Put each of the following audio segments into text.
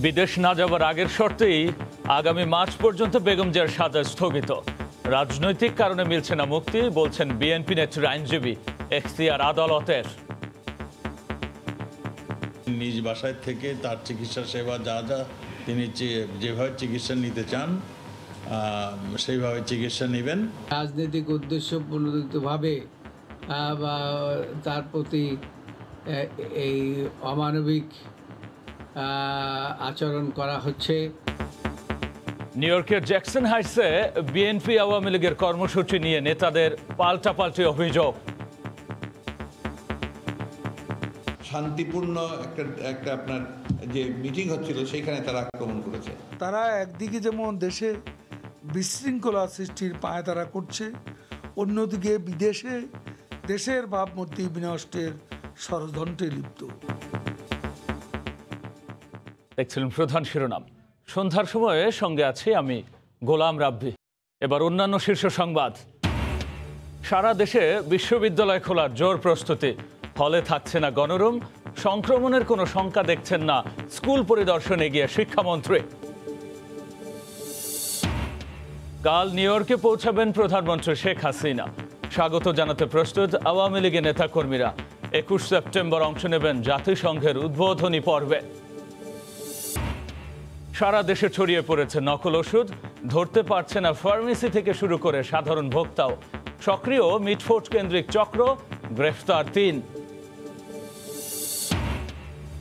বিদেশ না যাওয়ার আগের শর্তেই আগামী মার্চ পর্যন্ত বেগম জিয়ার সাজা স্থগিত। রাজনৈতিক কারণে মিলছে না মুক্তি, বলছেন বিএনপি নেত্রীর আইনজীবী। এখতিয়ার আদালতের। নিজ বাসায় থেকে তার চিকিৎসা সেবা যা যা তিনি যেভাবে চিকিৎসা নিতে চান সেইভাবে চিকিৎসা নেবেন। রাজনৈতিক উদ্দেশ্য প্রণোদিতভাবে তার প্রতি এই অমানবিক আচরণ করা হচ্ছে। নিউ ইয়র্কের জ্যাকসন হাইটসে বিএনপি আওয়ামী লীগের কর্মসূচি নিয়ে নেতাদের পাল্টাপাল্টি অভিযোগ। শান্তিপূর্ণ একটা আপনার যে মিটিং হচ্ছিল সেইখানে তারা আক্রমণ করেছে। তারা একদিকে যেমন দেশে বিশৃঙ্খলা সৃষ্টির পায়তারা করছে, অন্যদিকে বিদেশে দেশের ভাবমূর্তি বিনষ্টের ষড়যন্ত্রে লিপ্ত। দেখছিলেন প্রধান শিরোনাম। সন্ধ্যার সময়ে সঙ্গে আছি আমি গোলাম রাব্বি। এবার অন্যান্য শীর্ষ সংবাদ। সারা দেশে বিশ্ববিদ্যালয় খোলার জোর প্রস্তুতি, হলে থাকছে না গণরুম, সংক্রমণের কোনো শঙ্কা দেখছেন না স্কুল পরিদর্শনে গিয়ে শিক্ষামন্ত্রী। কাল নিউ ইয়র্কে পৌঁছাবেন প্রধানমন্ত্রী শেখ হাসিনা, স্বাগত জানাতে প্রস্তুত আওয়ামী লীগের নেতাকর্মীরা। 21 সেপ্টেম্বর অংশ নেবেন জাতিসংঘের উদ্বোধনী পর্বে। সারা দেশে ছড়িয়ে পড়েছে নকল ওষুধ, ধরতে পারছে না ফার্মেসি থেকে শুরু করে সাধারণ ভোক্তাও। সক্রিয় মিটফোর্ড কেন্দ্রিক চক্র, গ্রেফতার 3।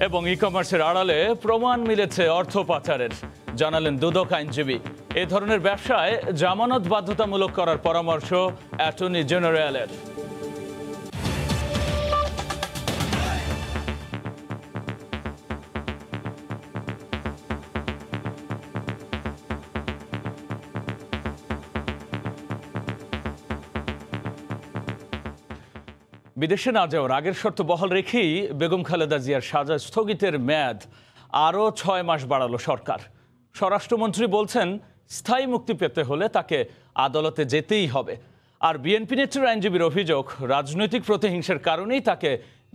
এবং ই কমার্সের আড়ালে প্রমাণ মিলেছে অর্থ পাচারের, জানালেন দুদক আইনজীবী। এ ধরনের ব্যবসায় জামানত বাধ্যতামূলক করার পরামর্শ অ্যাটর্নি জেনারেলের। বিদেশে না যাওয়ার আগের শর্ত বহাল রেখেই বেগম খালেদা জিয়ার সাজা স্থগিতের মেয়াদ আরও 6 মাস বাড়ালো সরকার। স্বরাষ্ট্রমন্ত্রী বলছেন, স্থায়ী মুক্তি পেতে হলে তাকে আদালতে যেতেই হবে। আর বিএনপি নেত্রীর আইনজীবীর অভিযোগ, রাজনৈতিক প্রতিহিংসার কারণেই তাকে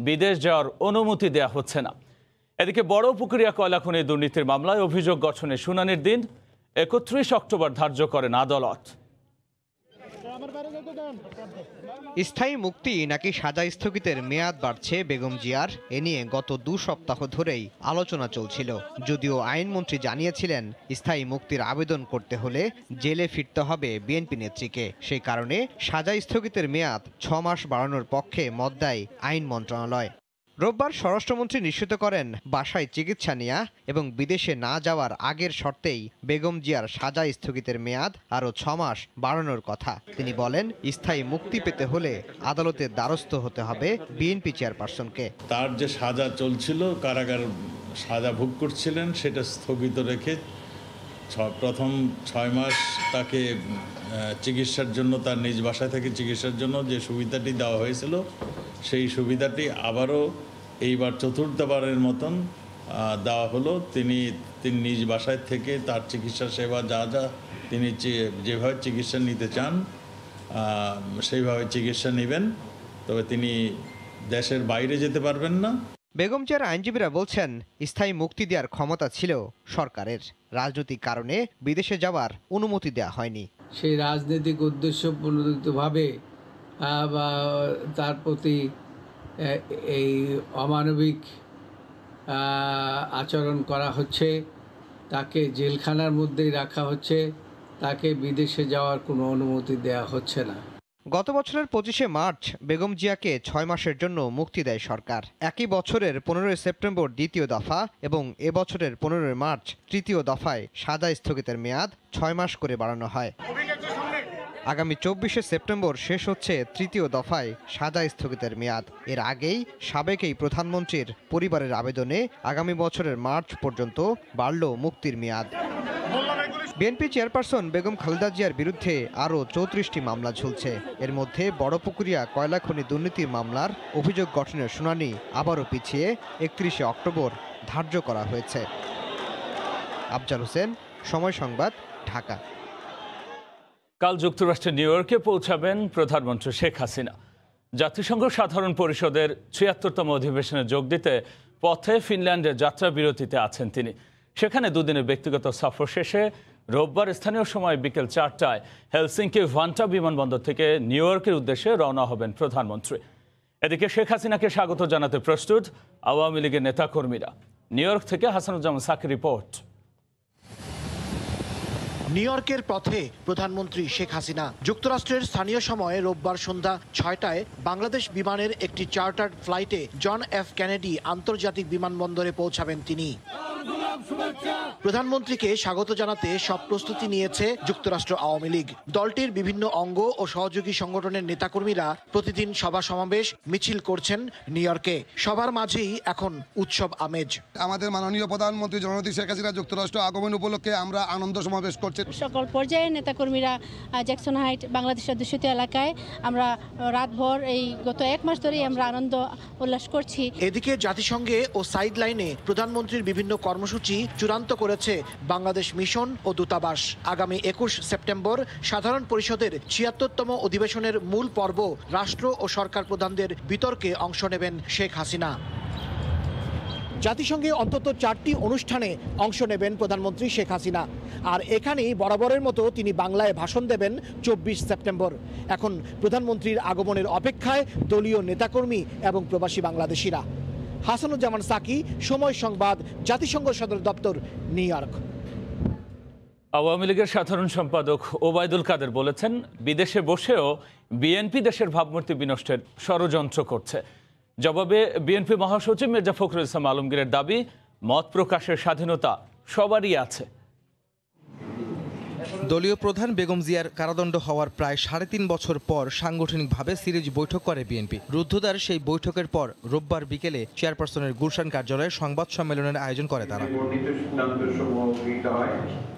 বিদেশ যাওয়ার অনুমতি দেওয়া হচ্ছে না। এদিকে বড়পুকুরিয়া কয়লা খনি দুর্নীতির মামলায় অভিযোগ গঠনের শুনানির দিন 31 অক্টোবর ধার্য করেন আদালত। স্থায়ী মুক্তি নাকি সাজা স্থগিতের মেয়াদ বাড়ছে বেগম জিয়ার, এ নিয়ে গত 2 সপ্তাহ ধরেই আলোচনা চলছিল। যদিও আইনমন্ত্রী জানিয়েছিলেন, স্থায়ী মুক্তির আবেদন করতে হলে জেলে ফিরতে হবে বিএনপি নেত্রীকে। সেই কারণে সাজা স্থগিতের মেয়াদ 6 মাস বাড়ানোর পক্ষে মত দেয় আইন মন্ত্রণালয়। রোববার স্বরাষ্ট্রমন্ত্রী নিশ্চিত করেন, বাসায় চিকিৎসা নেওয়া এবং বিদেশে না যাওয়ার আগের শর্তেই বেগম জিয়ার সাজা স্থগিতের মেয়াদ আরও 6 মাস বাড়ানোর কথা। তিনি বলেন, স্থায়ী মুক্তি পেতে হলে আদালতের দ্বারস্থ হতে হবে বিএনপি চেয়ারপারসনকে। তার যে সাজা চলছিল, কারাগার সাজা ভোগ করছিলেন, সেটা স্থগিত রেখে প্রথম 6 মাস তাকে চিকিৎসার জন্য, তার নিজ বাসায় থেকে চিকিৎসার জন্য যে সুবিধাটি দেওয়া হয়েছিল, সেই সুবিধাটি আবারও এইবার 4র্থবারের মতন দেওয়া হলো। তিনি নিজ বাসায় থেকে তার চিকিৎসা সেবা যা যা তিনি যেভাবে চিকিৎসা নিতে চান সেইভাবে চিকিৎসা নেবেন, তবে তিনি দেশের বাইরে যেতে পারবেন না। বেগম জিয়ার আইনজীবীরা বলছেন, স্থায়ী মুক্তি দেওয়ার ক্ষমতা ছিল সরকারের, রাজনৈতিক কারণে বিদেশে যাওয়ার অনুমতি দেওয়া হয়নি। সেই রাজনৈতিক উদ্দেশ্য প্রণোদিতভাবে তার প্রতি এই অমানবিক আচরণ করা হচ্ছে, তাকে জেলখানার মধ্যেই রাখা হচ্ছে, তাকে বিদেশে যাওয়ার কোনো অনুমতি দেওয়া হচ্ছে না। গত বছরের 25শে মার্চ বেগম জিয়াকে 6 মাসের জন্য মুক্তি দেয় সরকার। একই বছরের 15 সেপ্টেম্বর দ্বিতীয় দফা এবং এবছরের 15 মার্চ তৃতীয় দফায় সাজা স্থগিতের মেয়াদ 6 মাস করে বাড়ানো হয়। আগামী 24শে সেপ্টেম্বর শেষ হচ্ছে তৃতীয় দফায় সাজা স্থগিতের মেয়াদ। এর আগেই সাবেক এই প্রধানমন্ত্রীর পরিবারের আবেদনে আগামী বছরের মার্চ পর্যন্ত বাড়ল মুক্তির মেয়াদ। বিএনপি চেয়ারপারসন বেগম খালেদা জিয়ার বিরুদ্ধে আরও 34টি মামলা ঝুলছে। এর মধ্যে বড়পুকুরিয়া কয়লা খনি দুর্নীতির মামলার অভিযোগ গঠনের শুনানি আবারও পিছিয়ে 31শে অক্টোবর ধার্য করা হয়েছে। আফজাল হোসেন, সময় সংবাদ, ঢাকা। কাল যুক্তরাষ্ট্রের নিউ ইয়র্কে পৌঁছাবেন প্রধানমন্ত্রী শেখ হাসিনা। জাতিসংঘ সাধারণ পরিষদের ৭৬তম অধিবেশনে যোগ দিতে পথে ফিনল্যান্ডের যাত্রা বিরতিতে আছেন তিনি। সেখানে দুদিনের ব্যক্তিগত সফর শেষে রোববার স্থানীয় সময় বিকেল 4টায় হেলসিঙ্কি ভান্টা বিমানবন্দর থেকে নিউ ইয়র্কের উদ্দেশ্যে রওনা হবেন প্রধানমন্ত্রী। এদিকে শেখ হাসিনাকে স্বাগত জানাতে প্রস্তুত আওয়ামী লীগের নেতাকর্মীরা। নিউ ইয়র্ক থেকে হাসানুজ্জামান সাকির রিপোর্ট। নিউ ইয়র্কের পথে প্রধানমন্ত্রী শেখ হাসিনা। যুক্তরাষ্ট্রের স্থানীয় সময়ে রোববার সন্ধ্যা 6টায় বাংলাদেশ বিমানের একটি চার্টার্ড ফ্লাইটে জন এফ কেনেডি আন্তর্জাতিক বিমানবন্দরে পৌঁছাবেন তিনি। প্রধানমন্ত্রীকে স্বাগত জানাতে সব প্রস্তুতি নিয়েছে যুক্তরাষ্ট্র আওয়ামী লীগ। দলটির বিভিন্ন অঙ্গ ও সহযোগী সংগঠনের নেতাকর্মীরা প্রতিদিন সভা সমাবেশ মিছিল করছেন নিউ ইয়র্কে। সবার মাঝেই এখন উৎসব আমেজ। আমাদের মাননীয় প্রধানমন্ত্রী জননেত্রী শেখ হাসিনা যুক্তরাষ্ট্র আগমন উপলক্ষে আমরা আনন্দ সমাবেশ করছি। সকল পর্যায়ের নেতাকর্মীরা জ্যাকসন হাইট বাংলাদেশের অধ্যুষিত এলাকায় আমরা রাতভর এই গত 1 মাস ধরেই আমরা আনন্দ উল্লাস করছি। এদিকে জাতিসংঘে ও সাইড লাইনে প্রধানমন্ত্রীর বিভিন্ন কর্মসূচি চূড়ান্ত করেছে বাংলাদেশ মিশন ও দূতাবাস। আগামী 21 সেপ্টেম্বর সাধারণ পরিষদের 76তম অধিবেশনের মূল পর্ব রাষ্ট্র ও সরকার প্রধানদের বিতর্কে অংশ নেবেন শেখ হাসিনা। জাতিসংঘে অন্তত 4টি অনুষ্ঠানে অংশ নেবেন প্রধানমন্ত্রী শেখ হাসিনা। আর এখানেই বরাবরের মতো তিনি বাংলায় ভাষণ দেবেন 24 সেপ্টেম্বর। এখন প্রধানমন্ত্রীর আগমনের অপেক্ষায় দলীয় নেতাকর্মী এবং প্রবাসী বাংলাদেশিরা। হাসানুজ্জামান সাকি, সময় সংবাদ, জাতিসংঘ সদর দপ্তর, নিউ ইয়র্ক। আওয়ামী লীগের সাধারণ সম্পাদক ওবায়দুল কাদের বলেছেন, বিদেশে বসেও বিএনপি দেশের ভাবমূর্তি বিনষ্টের ষড়যন্ত্র করছে। জবাবে বিএনপি মহাসচিব মির্জা ফখরুল ইসলাম আলমগীরের দাবি, মত প্রকাশের স্বাধীনতা সবারই আছে। দলীয় প্রধান বেগম জিয়ার কারাদণ্ড হওয়ার প্রায় 3.5 বছর পর সাংগঠনিকভাবে সিরিজ বৈঠক করে বিএনপি। রুদ্ধদ্বার সেই বৈঠকের পর রোববার বিকেলে চেয়ারপারসনের গুলশান কার্যালয়ে সংবাদ সম্মেলনের আয়োজন করে তারা।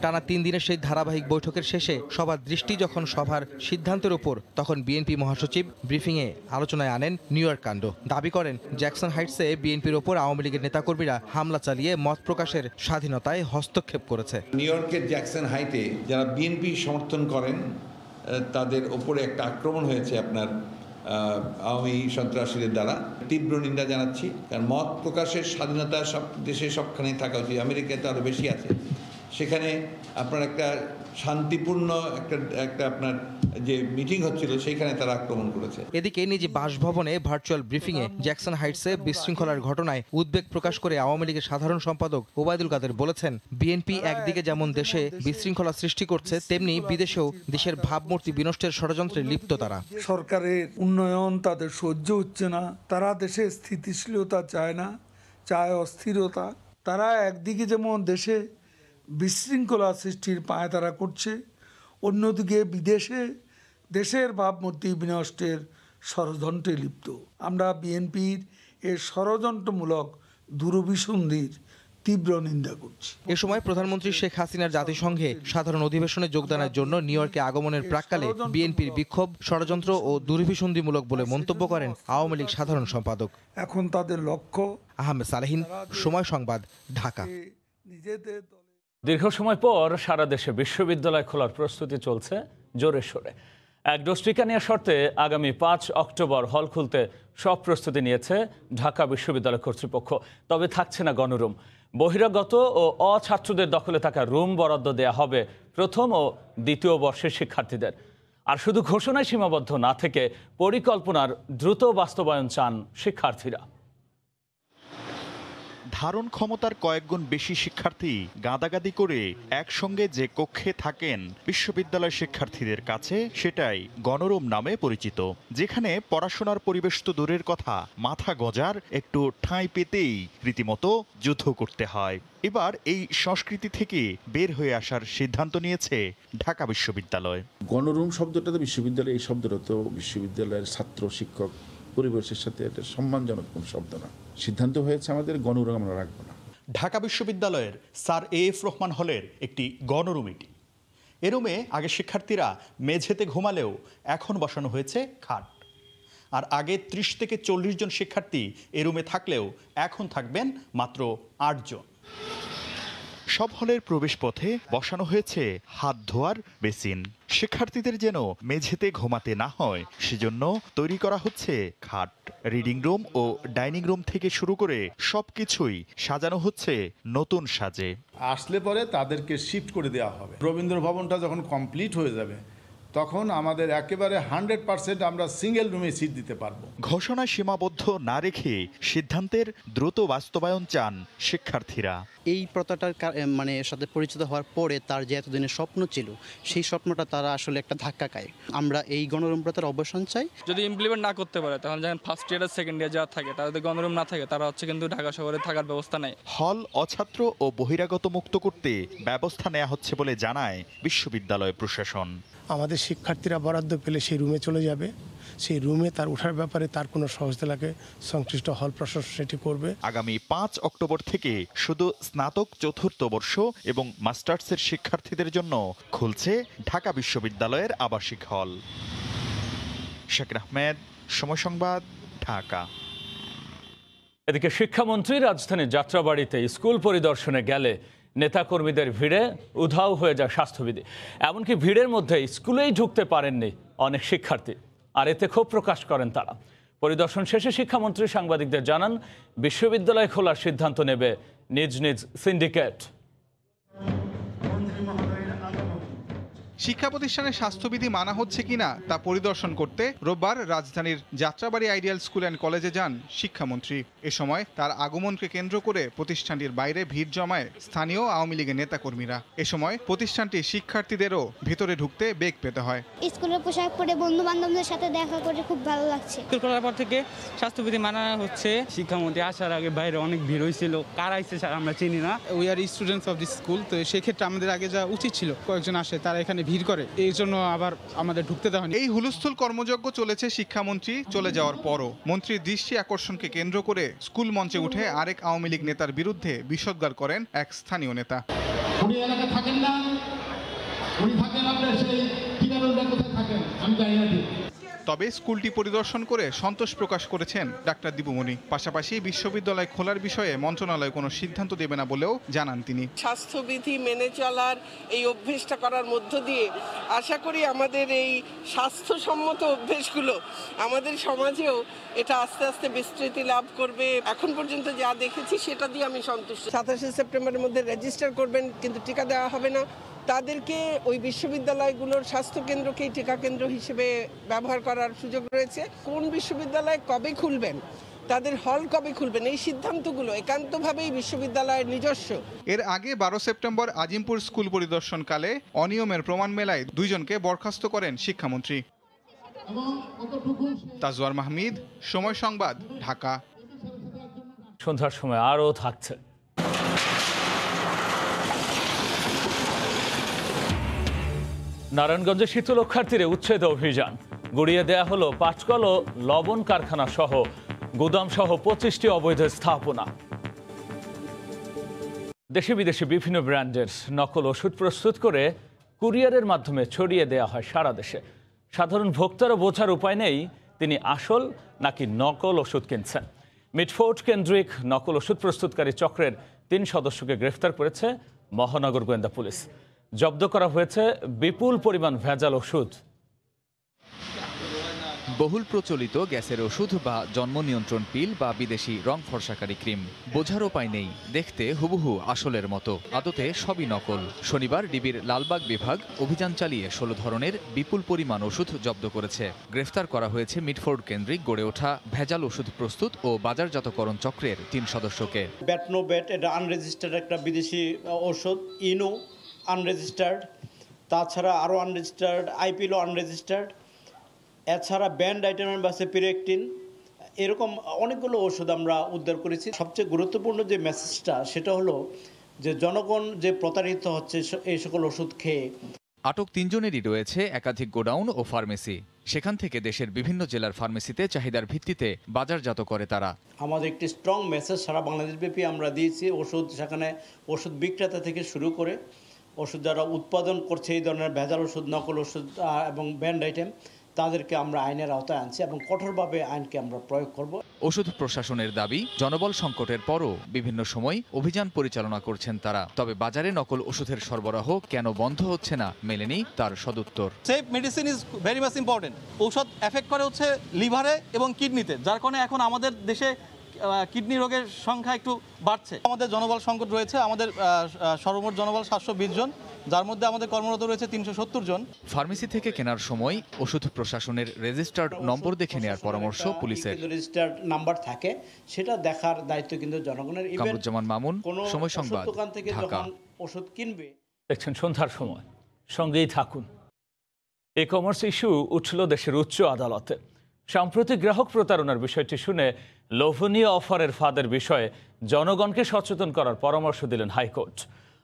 টানা 3 দিনের সেই ধারাবাহিক বৈঠকের শেষে সবার দৃষ্টি যখন সভার সিদ্ধান্তের উপর, তখন বিএনপি মহাসচিব ব্রিফিংয়ে আলোচনায় আনেন নিউ ইয়র্ক কাণ্ড। দাবি করেন, জ্যাকসন হাইটসে বিএনপির ওপর আওয়ামী লীগের নেতাকর্মীরা হামলা চালিয়ে মত প্রকাশের স্বাধীনতায় হস্তক্ষেপ করেছে। নিউ ইয়র্কের জ্যাকসন হাইটে যারা বিএনপি সমর্থন করেন তাদের ওপরে একটা আক্রমণ হয়েছে আপনার আওয়ামী সন্ত্রাসীদের দ্বারা। তীব্র নিন্দা জানাচ্ছি, কারণ মত প্রকাশের স্বাধীনতা সব দেশে সবখানেই থাকা উচিত। আমেরিকায় তো আরও বেশি আছে। সেখানে আপনার একটা শান্তিপূর্ণ একটা আপনার যে মিটিং হচ্ছিল সেইখানে তারা আক্রমণ করেছে। এদিকে নিজ বাসভবনে ভার্চুয়াল ব্রিফিংয়ে জ্যাকসন হাইটসে বিশৃঙ্খলার ঘটনায় উদ্বেগ প্রকাশ করে আওয়ামী লীগের সাধারণ সম্পাদক ওবায়দুল কাদের বলেছেন, বিএনপি একদিকে যেমন দেশে বিশৃঙ্খলা সৃষ্টি করছে, তেমনি বিদেশেও দেশের ভাবমূর্তি বিনষ্টের ষড়যন্ত্রে লিপ্ত তারা। সরকারের উন্নয়ন তাদের সহ্য হচ্ছে না, তারা দেশে স্থিতিশীলতা চায় না, চায় অস্থিরতা। তারা একদিকে যেমন দেশে বিশৃঙ্খলা সৃষ্টির পায়তারা করছে, অন্যদিকে বিদেশে দেশের ভাবমূর্তি বিনষ্টের ষড়যন্ত্রে লিপ্ত। আমরা বিএনপির এর ষড়যন্ত্রমূলক দূরভিসন্ধির তীব্র নিন্দা করছি। এ সময় প্রধানমন্ত্রী শেখ হাসিনার জাতিসংঘে সাধারণ অধিবেশনে যোগদানের জন্য নিউ ইয়র্কে আগমনের প্রাক্কালে বিএনপির বিক্ষোভ ষড়যন্ত্র ও দূরভিসন্ধিমূলক বলে মন্তব্য করেন আওয়ামী লীগ সাধারণ সম্পাদক। এখন তাদের লক্ষ্য। আহমেদ সালেহীন, সময় সংবাদ, ঢাকা। নিজেদের দীর্ঘ সময় পর সারা দেশে বিশ্ববিদ্যালয় খোলার প্রস্তুতি চলছে জোরে সোরে। এক ডোজ টিকা নেওয়ার শর্তে আগামী 5 অক্টোবর হল খুলতে সব প্রস্তুতি নিয়েছে ঢাকা বিশ্ববিদ্যালয় কর্তৃপক্ষ। তবে থাকছে না গণরুম। বহিরাগত ও অছাত্রদের দখলে থাকা রুম বরাদ্দ দেয়া হবে প্রথম ও দ্বিতীয় বর্ষের শিক্ষার্থীদের। আর শুধু ঘোষণায় সীমাবদ্ধ না থেকে পরিকল্পনার দ্রুত বাস্তবায়ন চান শিক্ষার্থীরা। ধারণ ক্ষমতার কয়েকগুণ বেশি শিক্ষার্থী গাদাগাদি করে একসঙ্গে যে কক্ষে থাকেন বিশ্ববিদ্যালয় শিক্ষার্থীদের কাছে সেটাই গণরুম নামে পরিচিত, যেখানে পড়াশোনার পরিবেশ তো দূরের কথা, মাথা গজার একটু ঠাঁই পেতেই রীতিমতো যুদ্ধ করতে হয়। এবার এই সংস্কৃতি থেকে বের হয়ে আসার সিদ্ধান্ত নিয়েছে ঢাকা বিশ্ববিদ্যালয়। গণরুম শব্দটা তো বিশ্ববিদ্যালয়, এই শব্দটা তো বিশ্ববিদ্যালয়ের ছাত্র শিক্ষক পরিবেশের সাথে একটা সম্মানজনক কোন শব্দ না। সিদ্ধান্ত হয়েছে আমাদের গণরুম আমরা রাখবো না। ঢাকা বিশ্ববিদ্যালয়ের স্যার এএফ রহমান হলের একটি গণরুম এটি। এ রুমে আগে শিক্ষার্থীরা মেঝেতে ঘুমালেও এখন বসানো হয়েছে খাট। আর আগে 30 থেকে 40 জন শিক্ষার্থী এ রুমে থাকলেও এখন থাকবেন মাত্র 8 জন। সব হলের প্রবেশপথে বসানো হয়েছে হাত ধোয়ার বেসিন। শিক্ষার্থীদের যেন মেঝেতে ঘুমাতে না হয় সেজন্য তৈরি করা হচ্ছে খাট। রিডিং রুম ও ডাইনিং রুম থেকে শুরু করে সবকিছুই সাজানো হচ্ছে নতুন সাজে। আসলে পরে তাদেরকে শিফট করে দেওয়া হবে। রবীন্দ্র ভবনটা যখন কমপ্লিট হয়ে যাবে তখন আমাদের একেবারে 100% আমরা সিঙ্গেল রুমে সিট দিতে পারবো। ঘোষণা সীমাবদ্ধ না রেখে সিদ্ধান্তের দ্রুত বাস্তবায়ন চান শিক্ষার্থীরা। এই প্রথাটার সাথে পরিচিত হওয়ার পরে তার যে এতদিনের স্বপ্ন ছিল সেই স্বপ্নটা তারা আসলে একটা ধাক্কা খায়। আমরা এই গণরুম প্রথার অবসান চাই। যদি ইমপ্লিমেন্ট না করতে পারে তাহলে যেমন ফার্স্ট ইয়ার আর সেকেন্ড ইয়ার যারা থাকে তাদের গণরুম না থাকে তারা কিন্তু ঢাকা শহরে থাকার ব্যবস্থা নেই। হল অছাত্র ও বহিরাগত মুক্ত করতে ব্যবস্থা নেওয়া হচ্ছে বলে জানায় বিশ্ববিদ্যালয় প্রশাসন। আমাদের শিক্ষার্থীরা বরাদ্দ পেলে সেই রুমে চলে যাবে, সেই রুমে তার ওঠার ব্যাপারে তার কোনো সহজতা লাগে সংশ্লিষ্ট হল প্রশাসন সেটি করবে। আগামী 5 অক্টোবর থেকে শুধু স্নাতক চতুর্থ বর্ষ এবং মাস্টার্সের শিক্ষার্থীদের জন্য খুলছে ঢাকা বিশ্ববিদ্যালয়ের আবাসিক হল। শাকির আহমেদ, সময় সংবাদ, ঢাকা। এদিকে শিক্ষামন্ত্রী রাজধানীর যাত্রাবাড়িতে স্কুল পরিদর্শনে গেলে নেতাকর্মীদের ভিড়ে উধাও হয়ে যায় স্বাস্থ্যবিধি। এমনকি ভিড়ের মধ্যে স্কুলেই ঢুকতে পারেননি অনেক শিক্ষার্থী, আর এতে ক্ষোভ প্রকাশ করেন তারা। পরিদর্শন শেষে শিক্ষামন্ত্রী সাংবাদিকদের জানান, বিশ্ববিদ্যালয় খোলার সিদ্ধান্ত নেবে নিজ নিজ সিন্ডিকেট। শিক্ষা প্রতিষ্ঠানের স্বাস্থ্যবিধি মানা হচ্ছে কিনা তা পরিদর্শন করতে রোববার রাজধানীর যাত্রাবাড়ি আইডিয়াল স্কুল অ্যান্ড কলেজে যান শিক্ষামন্ত্রী। এ সময় তার আগমনকে কেন্দ্র করে প্রতিষ্ঠানটির বাইরে ভিড় জমায় স্থানীয় আওয়ামী লীগের নেতাকর্মীরা। এ সময় প্রতিষ্ঠানটির শিক্ষার্থীদেরও ভেতরে ঢুকতে বেগ পেতে হয়। স্কুলের পোশাক পরে বন্ধু বান্ধবদের সাথে দেখা করে খুব ভালো লাগছে। স্কুল খোলার পর থেকে স্বাস্থ্যবিধি মানা হচ্ছে। শিক্ষামন্ত্রী আসার আগে বাইরে অনেক ভিড় হয়েছিল, কারা আইছে আমরা চিনি না। We are students of this school, তো সেক্ষেত্রে আমাদের আগে যা উচিত ছিল, কয়েকজন আসে তারা এখানে ভিড় করে, এই জন্য আবার আমাদের ঢুকতে দেওয়া হয়নি। এই হুলস্থুল কর্মযজ্ঞ চলেছে শিক্ষামন্ত্রী চলে যাওয়ার পরও। মন্ত্রীর দৃষ্টি আকর্ষণকে কেন্দ্র করে স্কুল মঞ্চে উঠে আরেক আওয়ামী লীগ নেতার বিরুদ্ধে বিষোদ্গার করেন এক স্থানীয় নেতা। উনি এলাকায় থাকেন না, উনি থাকেন আপনার সেই কিনারুলটা কোথায় থাকেন আমি জানি না। তবে স্কুলটি পরিদর্শন করে সন্তোষ প্রকাশ করেছেন ডাক্তার দীপুমণি। পাশাপাশি বিশ্ববিদ্যালয় খোলার বিষয়ে মন্ত্রণালয় কোনো সিদ্ধান্ত দেবে না বলেও জানান তিনি। স্বাস্থ্যবিধি মেনে চলার এই অভ্যেসটা করার মধ্য দিয়ে আশা করি আমাদের এই স্বাস্থ্যসম্মত অভ্যেসগুলো আমাদের সমাজেও এটা আস্তে আস্তে বিস্তৃতি লাভ করবে। এখন পর্যন্ত যা দেখেছি সেটা দিয়ে আমি সন্তুষ্ট। 27 সেপ্টেম্বরের মধ্যে রেজিস্টার করবেন, কিন্তু টিকা দেওয়া হবে না। তাদেরকে ওই বিশ্ববিদ্যালয়গুলোর স্বাস্থ্যকেন্দ্রকেই টিকা কেন্দ্র হিসেবে ব্যবহার করার সুযোগ রয়েছে। কোন বিশ্ববিদ্যালয় কবে খুলবেন, তাদের হল কবে খুলবেন, এই সিদ্ধান্তগুলো একান্তভাবেই বিশ্ববিদ্যালয়ের নিজস্ব। এর আগে 12 সেপ্টেম্বর আজিমপুর স্কুল পরিদর্শনকালে অনিয়মের প্রমাণ মেলায় 2 জনকে বরখাস্ত করেন শিক্ষামন্ত্রী। তাজওয়ার মাহমিদ, সময় সংবাদ, ঢাকা। সন্ধ্যার সময় আরও থাকছে। নারায়ণগঞ্জে শীতলক্ষার্থীরে উচ্ছেদ অভিযান। গুড়িয়ে দেয়া হলো পাঁচকল ও লবণ কারখানা সহ গুদাম সহ 25টি অবৈধ স্থাপনা। দেশি বিদেশি বিভিন্ন ব্র্যান্ডের নকল ওষুধ প্রস্তুত করে কুরিয়ারের মাধ্যমে ছড়িয়ে দেয়া হয় সারা দেশে। সাধারণ ভোক্তারও বোঝার উপায় নেই তিনি আসল নাকি নকল ওষুধ কিনছেন। মিটফোর্ড কেন্দ্রিক নকল ওষুধ প্রস্তুতকারী চক্রের 3 সদস্যকে গ্রেফতার করেছে মহানগর গোয়েন্দা পুলিশ। জব্দ করা হয়েছে বিপুল পরিমাণ ভেজাল ওষুধ। বহুল প্রচলিত গ্যাসের ওষুধ বা জন্ম নিয়ন্ত্রণ পিল বা বিদেশি রং ফর্সাকারী ক্রিম, বোঝার উপায় নেই, দেখতে হুবহু আসলের মতো, আদতে সবই নকল। শনিবার ডিবির লালবাগ বিভাগ অভিযান চালিয়ে 16 ধরনের বিপুল পরিমাণ ওষুধ জব্দ করেছে। গ্রেফতার করা হয়েছে মিটফোর্ড কেন্দ্রিক গড়ে ওঠা ভেজাল ওষুধ প্রস্তুত ও বাজারজাতকরণ চক্রের 3 সদস্যকে। ব্যাটনোবেট, এটা আনরেজিস্টার্ড একটা বিদেশি ওষুধ, ইনো আনরেজিস্টার্ড, তাছাড়া আরও আনরেজিস্টার্ড, আইপিএলও আনরেজিস্টার্ড, এছাড়া ব্যান্ড আইটেমের বাসে পিরেকটিন, এরকম অনেকগুলো ওষুধ আমরা উদ্ধার করেছি। সবচেয়ে গুরুত্বপূর্ণ যে মেসেজটা সেটা হলো যে জনগণ যে প্রতারিত হচ্ছে এই সকল ওষুধ খেয়ে। আটক 3 জনেরই রয়েছে একাধিক গোডাউন ও ফার্মেসি। সেখান থেকে দেশের বিভিন্ন জেলার ফার্মেসিতে চাহিদার ভিত্তিতে বাজারজাত করে তারা। আমাদের একটি স্ট্রং মেসেজ সারা বাংলাদেশব্যাপী আমরা দিয়েছি। ওষুধ সেখানে ওষুধ বিক্রেতা থেকে শুরু করে ওষুধ যারা উৎপাদন করছে এই ধরনের ভেজাল ওষুধ, নকল ওষুধ এবং ব্যান্ড আইটেম, তাদেরকে আমরা আইনের আওতায় আনছি এবং কঠোরভাবে আইনকে আমরা প্রয়োগ করব। ওষুধ প্রশাসনের দাবি, জনবল সংকটের পরও বিভিন্ন সময় অভিযান পরিচালনা করছেন তারা। তবে বাজারে নকল ওষুধের সরবরাহ কেন বন্ধ হচ্ছে না মেলেনি তার সদুত্তর। Safe medicine is very much important. ঔষধ এফেক্ট করে হচ্ছে লিভারে এবং কিডনিতে, যার কারণে এখন আমাদের দেশে কিডনি রোগের সংখ্যা একটু বাড়ছে। আমাদের জনবল সংকট রয়েছে, আমাদের সর্বমোট জনবল 720 জন, যার মধ্যে আমাদের কর্মরত রয়েছে 370 জন। ফার্মেসি থেকে কেনার সময় ওষুধ প্রশাসনের রেজিস্টার্ড নম্বর দেখে নেওয়ার পরামর্শ পুলিশের। রেজিস্টার্ড নাম্বার থাকে, সেটা দেখার দায়িত্ব কিন্তু জনগণের। কামরুজ্জামান মামুন, সময় সংবাদ, দোকান থেকে ঢাকা। যখন ওষুধ কিনবে। দেখছেন সন্ধ্যার সময়, সঙ্গেই থাকুন। ই কমার্স ইস্যু উঠল দেশের উচ্চ আদালতে। সাম্প্রতিক গ্রাহক প্রতারণার বিষয়টি শুনে লোভনীয় অফারের ফাঁদের বিষয়ে জনগণকে সচেতন করার পরামর্শ দিলেন হাইকোর্ট।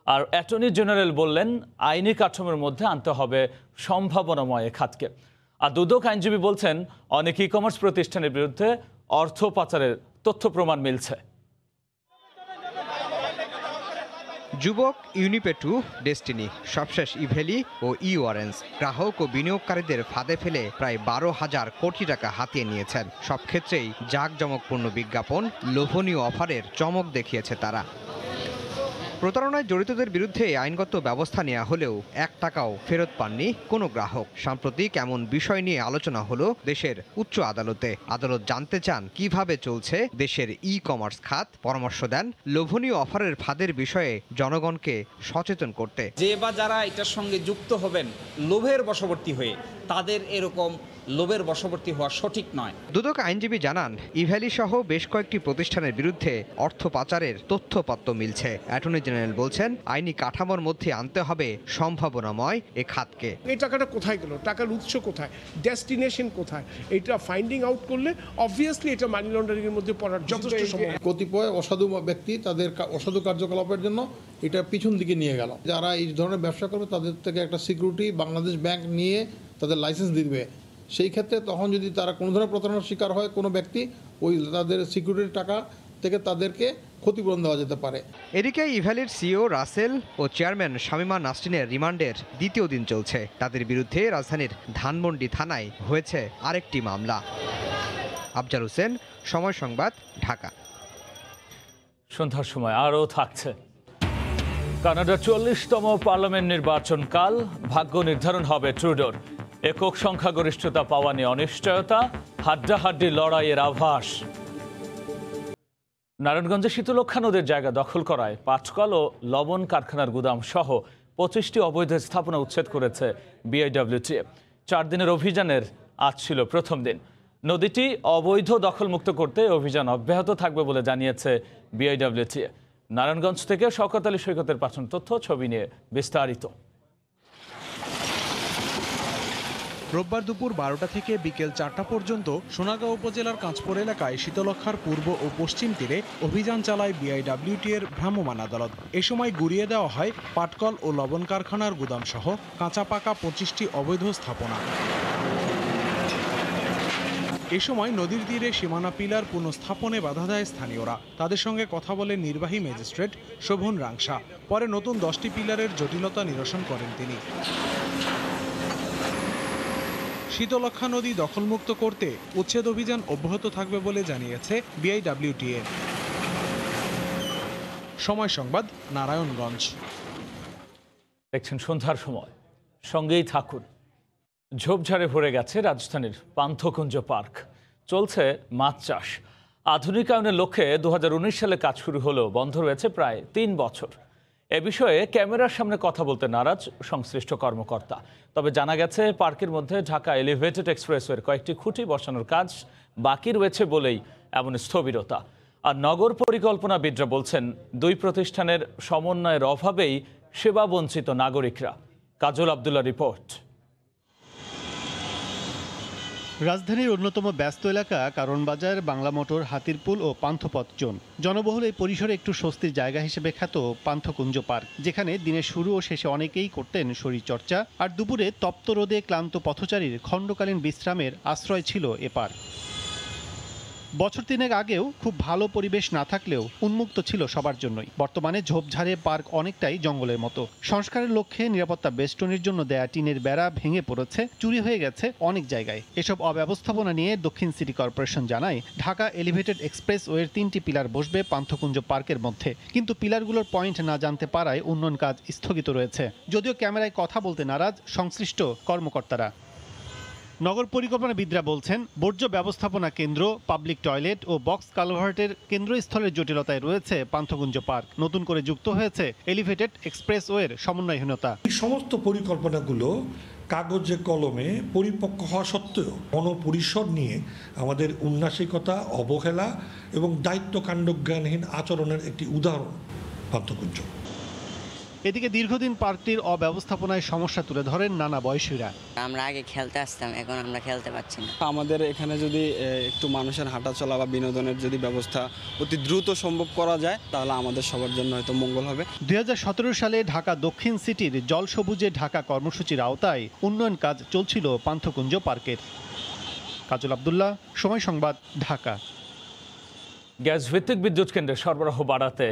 আর অ্যাটর্নি জেনারেল বললেন, আইনি কাঠামোর মধ্যে আনতে হবে সম্ভাবনাময় খাতকে। আর দুদক আইনজীবী বলছেন, অনেক ই কমার্স প্রতিষ্ঠানের বিরুদ্ধে অর্থ পাচারের তথ্য প্রমাণ মিলছে। যুবক, ইউনিপেটু, ডেস্টিনি, সবশেষ ইভেলি ও ই অরেঞ্জ গ্রাহক ও বিনিয়োগকারীদের ফাঁদে ফেলে প্রায় 12,000 কোটি টাকা হাতিয়ে নিয়েছেন। সব ক্ষেত্রেই জাঁকজমকপূর্ণ বিজ্ঞাপন, লোভনীয় অফারের চমক দেখিয়েছে তারা। প্রতারণায় জড়িতদের বিরুদ্ধে আইনগত ব্যবস্থা নেওয়া হলেও 1 টাকাও ফেরত পাননি কোনো গ্রাহক। সাম্প্রতিক এমন বিষয় নিয়ে আলোচনা হলো দেশের উচ্চ আদালতে। আদালত জানতে চান কিভাবে চলছে দেশের ই কমার্স খাত। পরামর্শ দেন লোভনীয় অফারের ফাঁদের বিষয়ে জনগণকে সচেতন করতে। যে বা যারা এটার সঙ্গে যুক্ত হবেন লোভের বশবর্তী হয়ে, তাদের এরকম লোভের বশবর্তী হওয়া সঠিক নয়। দুদক আইনজীবী জানান, ইভ্যালি সহ বেশ কয়েকটি প্রতিষ্ঠানের বিরুদ্ধে অর্থ পাচারের তথ্যপত্র মিলছে। অ্যাটর্নি জেনারেল বলছেন, আইনি কাঠামোর মধ্যে আনতে হবে সম্ভাবনাময় এ খাতকে। এই টাকাটা কোথায় গেল, টাকার উৎস কোথায়, ডেস্টিনেশন কোথায়, এটা ফাইন্ডিং আউট করলে অবভিয়াসলি এটা মানি লন্ডারিং এর মধ্যে পড়ার যথেষ্ট সময়। কতিপয় অসাধু ব্যক্তি তাদের অসাধু কার্যকলাপের জন্য এটা পিছন দিকে নিয়ে গেল। যারা এই ধরনের ব্যবসা করবে তাদের থেকে একটা সিকিউরিটি বাংলাদেশ ব্যাংক নিয়ে তাদের লাইসেন্স দিবে। সেই ক্ষেত্রে তখন যদি তারা কোনো ধরনের প্রতারণার শিকার হয় কোনো ব্যক্তি, ওই তাদের সিকিউরিটির টাকা থেকে তাদেরকে ক্ষতিপূরণ দেওয়া যেতে পারে। এদিকে ইভ্যালির সিইও রাসেল ও চেয়ারম্যান শামীমা নাসরিনের রিমান্ডের দ্বিতীয় দিন চলছে। তাদের বিরুদ্ধে রাজধানীর ধানমন্ডি থানায় হয়েছে আরেকটি মামলা। আফজাল হোসেন, সময় সংবাদ, ঢাকা। সন্ধ্যার সময় আরও থাকছে। কানাডার 40তম পার্লামেন্ট নির্বাচন কাল, ভাগ্য নির্ধারণ হবে ট্রুডোর। একক সংখ্যাগরিষ্ঠতা পাওয়া নিয়ে অনিশ্চয়তা, হাড্ডাহাড্ডি লড়াইয়ের আভাস। নারায়ণগঞ্জে শীতলক্ষ্যা নদীর জায়গা দখল করায় পাটকল ও লবণ কারখানার গুদাম সহ 25টি অবৈধ স্থাপনা উচ্ছেদ করেছে বিআইডব্লিউটিএ। 4 দিনের অভিযানের আজ ছিল প্রথম দিন। নদীটি অবৈধ দখলমুক্ত করতে অভিযান অব্যাহত থাকবে বলে জানিয়েছে বিআইডব্লিউটিএ। নারায়ণগঞ্জ থেকে শওকত আলী সৈকতের পাঠানো তথ্য, ছবি নিয়ে বিস্তারিত। রোববার দুপুর 12টা থেকে বিকেল 4টা পর্যন্ত সোনাগাঁও উপজেলার কাঁচপুর এলাকায় শীতলক্ষ্যার পূর্ব ও পশ্চিম তীরে অভিযান চালায় বিআইডব্লিউটিএর ভ্রাম্যমাণ আদালত। এ সময় গুড়িয়ে দেওয়া হয় পাটকল ও লবণ কারখানার গুদাম সহ কাঁচা পাকা 25টি অবৈধ স্থাপনা। এ সময় নদীর তীরে সীমানা পিলার পুনঃস্থাপনে বাধা দেয় স্থানীয়রা। তাদের সঙ্গে কথা বলেন নির্বাহী ম্যাজিস্ট্রেট শোভন রাংসা। পরে নতুন 10টি পিলারের জটিলতা নিরসন করেন তিনি। শীতলক্ষ্যা নদী দখলমুক্ত করতে উচ্ছেদ অভিযান অব্যাহত থাকবে বলে জানিয়েছে বিআইডব্লিউটিএ। সময় সংবাদ, নারায়ণগঞ্জ। দেখছেন সন্ধ্যার সময়, সঙ্গেই থাকুন। ঝোপঝাড়ে ভরে গেছে রাজধানীর পান্থকুঞ্জ পার্ক। চলছে মাছ চাষ। আধুনিকায়নের লক্ষ্যে 2019 সালে কাজ শুরু হলেও বন্ধ রয়েছে প্রায় 3 বছর। এ বিষয়ে ক্যামেরার সামনে কথা বলতে নারাজ সংশ্লিষ্ট কর্মকর্তা। তবে জানা গেছে, পার্কের মধ্যে ঢাকা এলিভেটেড এক্সপ্রেসওয়ের কয়েকটি খুঁটি বসানোর কাজ বাকি রয়েছে বলেই এমন স্থবিরতা। আর নগর পরিকল্পনাবিদরা বলছেন, 2 প্রতিষ্ঠানের সমন্বয়ের অভাবেই সেবা বঞ্চিত নাগরিকরা। কাজল আব্দুল্লাহ রিপোর্ট। রাজধানীর অন্যতম ব্যস্ত এলাকা কারণ বাজার, বাংলা মোটর, হাতিরপুল ও পান্থপথ জোন। জনবহুল এই পরিসরে একটু স্বস্তির জায়গা হিসেবে খ্যাত পান্থকুঞ্জ পার্ক, যেখানে দিনের শুরু ও শেষে অনেকেই করতেন শরীরচর্চা, আর দুপুরে তপ্ত রোদে ক্লান্ত পথচারীর খণ্ডকালীন বিশ্রামের আশ্রয় ছিল এ পার্ক। বছর তিনেক আগেও খুব ভালো পরিবেশ না থাকলেও উন্মুক্ত ছিল সবার জন্যই। বর্তমানে ঝোপঝাড়ে পার্ক অনেকটাই জঙ্গলের মতো। সংস্কারের লক্ষ্যে নিরাপত্তা বেষ্টনীর জন্য দেয়া টিনের বেড়া ভেঙে পড়েছে, চুরি হয়ে গেছে অনেক জায়গায়। এসব অব্যবস্থাপনা নিয়ে দক্ষিণ সিটি কর্পোরেশন জানায়, ঢাকা এলিভেটেড এক্সপ্রেসওয়ের 3টি পিলার বসবে পান্থকুঞ্জ পার্কের মধ্যে, কিন্তু পিলারগুলোর পয়েন্ট না জানতে পারায় উন্নয়ন কাজ স্থগিত রয়েছে। যদিও ক্যামেরায় কথা বলতে নারাজ সংশ্লিষ্ট কর্মকর্তারা। নগর পরিকল্পনাবিদরা বলছেন, বর্জ্য ব্যবস্থাপনা কেন্দ্র, পাবলিক টয়লেট ও বক্স কালভার্টের কেন্দ্রস্থলের জটিলতায় রয়েছে পান্থকুঞ্জ পার্ক। নতুন করে যুক্ত হয়েছে এলিভেটেড এক্সপ্রেসওয়ের সমন্বয়হীনতা। এই সমস্ত পরিকল্পনাগুলো কাগজে কলমে পরিপক্ক হওয়া সত্ত্বেও গণপরিষদ নিয়ে আমাদের উন্নাসিকতা, অবহেলা এবং দায়িত্ব কাণ্ডজ্ঞানহীন আচরণের একটি উদাহরণ পান্থকুঞ্জ। এদিকে দীর্ঘদিন পার্কটির অব্যবস্থাপনায় সমস্যা তুলে ধরেন নানা বয়সীরা। আমরা আগে খেলতে আসতাম, এখন আমরা খেলতে পারছি না। আমাদের এখানে যদি একটু মানুষের হাঁটাচলা বা বিনোদনের যদি ব্যবস্থা অতি দ্রুত সম্ভব করা যায়, তাহলে আমাদের সবার জন্য হয়তো মঙ্গল হবে। 2017 সালে ঢাকা দক্ষিণ সিটির জল সবুজে ঢাকা কর্মসূচির আওতায় উন্নয়ন কাজ চলছিল পান্থকুঞ্জ পার্কের। কাজল আব্দুল্লাহ, সময় সংবাদ, ঢাকা। গ্যাস ভিত্তিক বিদ্যুৎ কেন্দ্রে সরবরাহ বাড়াতে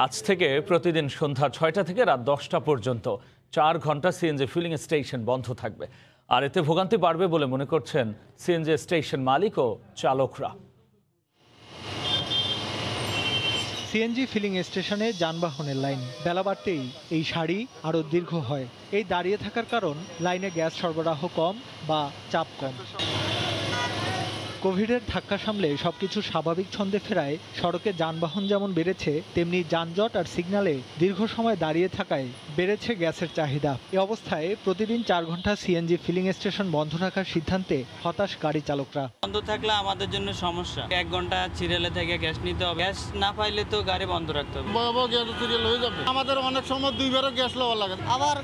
আজ থেকে প্রতিদিন সন্ধ্যা 6টা থেকে রাত 10টা পর্যন্ত 4 ঘন্টা সিএনজি ফিলিং স্টেশন বন্ধ থাকবে। আর এতে ভোগান্তি বাড়বে বলে মনে করছেন সিএনজি স্টেশন মালিক ও চালকরা। সিএনজি ফিলিং স্টেশনে যানবাহনের লাইন বেলা বাড়তেই এই সারি আরও দীর্ঘ হয়। এই দাঁড়িয়ে থাকার কারণ লাইনে গ্যাস সরবরাহ কম বা চাপ কম। কোভিডের ধাক্কা সামলে সবকিছু স্বাভাবিক ছন্দে ফেরায় সড়কে যানবাহন যেমন বেড়েছে, তেমনি যানজট আর সিগন্যালে দীর্ঘ সময় দাঁড়িয়ে থাকায় বেড়েছে গ্যাসের চাহিদা। এ অবস্থায় প্রতিদিন 4 ঘন্টা সিএনজি ফিলিং স্টেশন বন্ধ রাখার সিদ্ধান্তে হতাশ গাড়ি চালকরা। বন্ধ থাকলে আমাদের জন্য সমস্যা। 1 ঘন্টা সিরিয়ালে থেকে গ্যাস নিতে হবে, গ্যাস না পাইলে তো গাড়ি বন্ধ রাখতে হবে। গ্যাস সিরিয়াল হয়ে যাবে, আমাদের অনেক সময় 2বারও গ্যাস লওয়া লাগে। আবার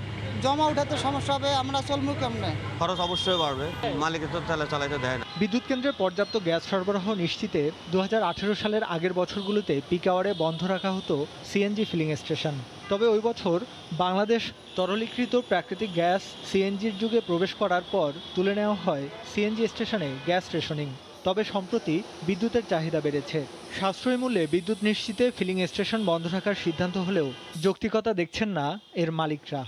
জমা উঠাতে সমস্যা হবে, আমরা চলবো কেমনে? খরচ অবশ্যই বাড়বে, মালিকের তো তাহলে চালাইতে দেয় না। বিদ্যুৎ কেন্দ্রে পর্যাপ্ত গ্যাস সরবরাহ নিশ্চিতে 2018 সালের আগের বছরগুলোতে পিক আওয়ারে বন্ধ রাখা হতো সিএনজি ফিলিং স্টেশন। তবে ওই বছর বাংলাদেশ তরলীকৃত প্রাকৃতিক গ্যাস সিএনজির যুগে প্রবেশ করার পর তুলে নেওয়া হয় সিএনজি স্টেশনে গ্যাস রেশনিং। তবে সম্প্রতি বিদ্যুতের চাহিদা বেড়েছে। সাশ্রয়ী মূল্যে বিদ্যুৎ নিশ্চিতে ফিলিং স্টেশন বন্ধ রাখার সিদ্ধান্ত হলেও যৌক্তিকতা দেখছেন না এর মালিকরা।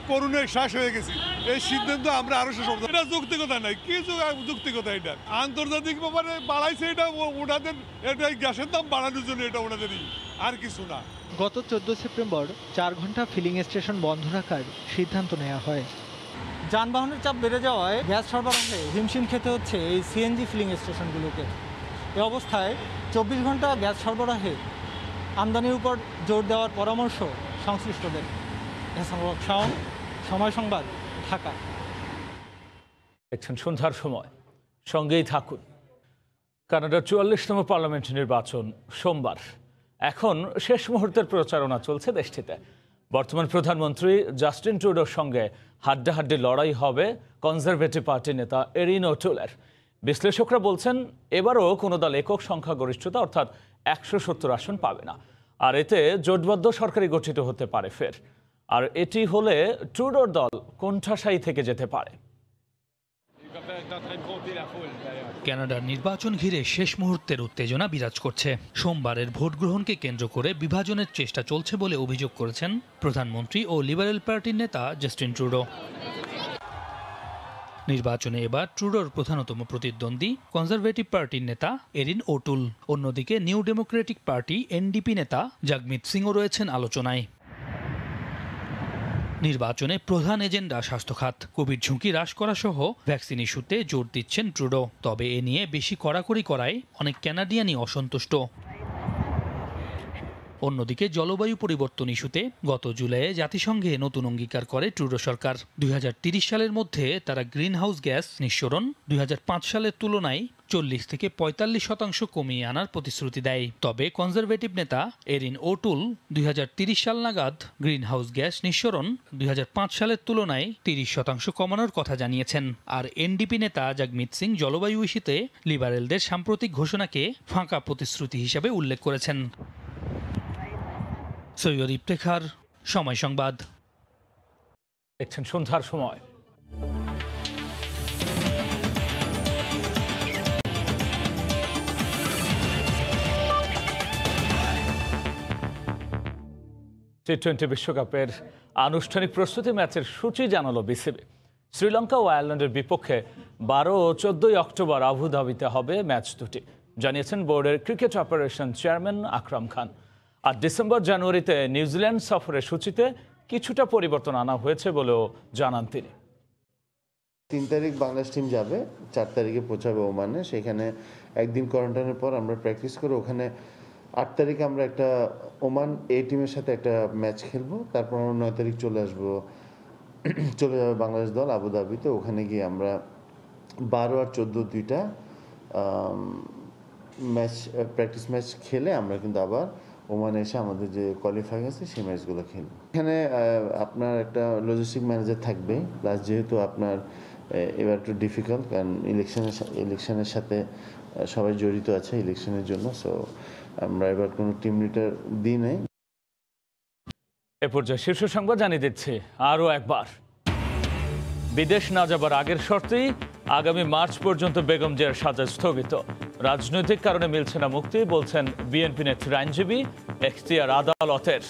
করোনায় শ্বাস হয়ে গেছি, এই সিদ্ধান্ত আমরা আরো শেষ করব। এটা যৌক্তিকতা নাই, কি যৌক্তিকতা? এটা আন্তর্জাতিক ব্যাপারে বাড়াইছে, এটা ওনাদের, এটা গ্যাসের দাম বাড়ানোর জন্য, এটা ওনাদেরই, আর কিছু না। গত 14 সেপ্টেম্বর 4 ঘন্টা ফিলিং স্টেশন বন্ধ রাখার সিদ্ধান্ত নেওয়া হয়। যানবাহনের চাপ বেড়ে যাওয়ায় গ্যাস সরবরাহে হিমশিম খেতে হচ্ছে এই সিএনজি ফিলিং স্টেশনগুলোকে। এ অবস্থায় 24 ঘন্টা গ্যাস সরবরাহে আমদানির উপর জোর দেওয়ার পরামর্শ সংশ্লিষ্টদের। সময় সংবাদ, ঢাকা। দেখছেন সন্ধ্যার সময়, সঙ্গেই থাকুন। কানাডার 44তম পার্লামেন্ট নির্বাচন সোমবার। এখন শেষ মুহূর্তের প্রচারণা চলছে দেশটিতে। বর্তমান প্রধানমন্ত্রী জাস্টিন ট্রুডোর সঙ্গে হাড্ডাহাড্ডি লড়াই হবে কনজারভেটিভ পার্টি নেতা এরিন ওটুলের। বিশ্লেষকরা বলছেন, এবারও কোনো দল একক সংখ্যাগরিষ্ঠতা অর্থাৎ 170 আসন পাবে না। আর এতে জোটবদ্ধ সরকারি গঠিত হতে পারে ফের। আর এটি হলে ট্রুডোর দল কোণঠাসাই থেকে যেতে পারে। কানাডার নির্বাচন ঘিরে শেষ মুহূর্তের উত্তেজনা বিরাজ করছে। সোমবারের ভোট গ্রহণকে কেন্দ্র করে বিভাজনের চেষ্টা চলছে বলে অভিযোগ করেছেন প্রধানমন্ত্রী ও লিবারেল পার্টির নেতা জাস্টিন ট্রুডো। নির্বাচনে এবার ট্রুডোর প্রধানতম প্রতিদ্বন্দ্বী কনজারভেটিভ পার্টির নেতা এরিন ওটুল। অন্যদিকে নিউ ডেমোক্রেটিক পার্টি এনডিপি নেতা জাগমিত সিংও রয়েছেন আলোচনায়। নির্বাচনে প্রধান এজেন্ডা স্বাস্থ্যখাত, কোভিড ঝুঁকি হ্রাস করা সহ ভ্যাকসিন ইস্যুতে জোর দিচ্ছেন ট্রুডো। তবে এ নিয়ে বেশি কড়াকড়ি করায় অনেক কানাডিয়ানই অসন্তুষ্ট। অন্যদিকে জলবায়ু পরিবর্তন ইস্যুতে গত জুলাইয়ে জাতিসংঘে নতুন অঙ্গীকার করে ট্রুডো সরকার। 2030 সালের মধ্যে তারা গ্রিন হাউস গ্যাস নিঃসরণ 2005 সালের তুলনায় 40 থেকে 45% কমিয়ে আনার প্রতিশ্রুতি দেয়। তবে কনজারভেটিভ নেতা এরিন ওটুল 2030 সাল নাগাদ গ্রিন হাউস গ্যাস নিঃসরণ 2005 সালের তুলনায় 30% কমানোর কথা জানিয়েছেন। আর এনডিপি নেতা জাগমিত সিং জলবায়ু ইস্যুতে লিবারেলদের সাম্প্রতিক ঘোষণাকে ফাঁকা প্রতিশ্রুতি হিসেবে উল্লেখ করেছেন। সৈয়দ ইফতেখার, সময় সংবাদ। দেখছেন সন্ধ্যার সময়। টি-20 বিশ্বকাপের আনুষ্ঠানিক প্রস্তুতি ম্যাচের সূচি জানালো বিসিবি। শ্রীলঙ্কা ও আয়ারল্যান্ডের বিপক্ষে 12 ও 14 অক্টোবর আবুধাবিতে হবে ম্যাচ দুটি, জানিয়েছেন বোর্ডের cricket operation chairman Akram Khan. আর ডিসেম্বর জানুয়ারিতে নিউজিল্যান্ড সফরের সূচিতে কিছুটা পরিবর্তন আনা হয়েছে বলেও জানান তিনি। 3 তারিখ বাংলাদেশ টিম যাবে, 4 তারিখে পৌঁছাবে ওমানে। সেখানে একদিন কোয়ারেন্টাইনের পর আমরা প্র্যাকটিস করে ওখানে 8 তারিখে আমরা একটা ওমান এ টিমের সাথে একটা ম্যাচ খেলবো। তারপর আমরা 9 তারিখ চলে যাবে বাংলাদেশ দল আবুধাবিতে। ওখানে গিয়ে আমরা 12 আর 14 দুইটা ম্যাচ প্র্যাকটিস ম্যাচ খেলে আমরা কিন্তু আবার ওমানে এসে আমাদের যে কোয়ালিফাইং আছে সেই ম্যাচগুলো খেলবো। এখানে আপনার একটা লজিস্টিক ম্যানেজার থাকবে, প্লাস যেহেতু আপনার এবার একটু ডিফিকাল্ট, কারণ ইলেকশনের সাথে সবাই জড়িত আছে ইলেকশনের জন্য। সো আমরা এবার কোনো টিম লিডার দিই নাই। এ পর্যায়ে শীর্ষ সংবাদ জানিয়ে দিচ্ছি আরও একবার। বিদেশ না যাবার আগের শর্তেই আগামী মার্চ পর্যন্ত বেগম জিয়ার সাজা স্থগিত। রাজনৈতিক কারণে মিলছে না মুক্তি, বলছেন বিএনপি নেত্রীর আইনজীবী। এখতিয়ার আদালতের।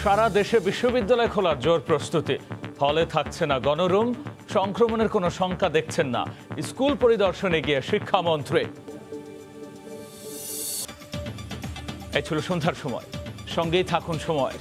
সারা দেশে বিশ্ববিদ্যালয় খোলার জোর প্রস্তুতি, হলে থাকছে না গণরুম, সংক্রমণের কোনো শঙ্কা দেখছেন না। স্কুল পরিদর্শনে গিয়ে শিক্ষামন্ত্রী। এই ছিল সন্ধ্যার সময়, সঙ্গেই থাকুন সময়।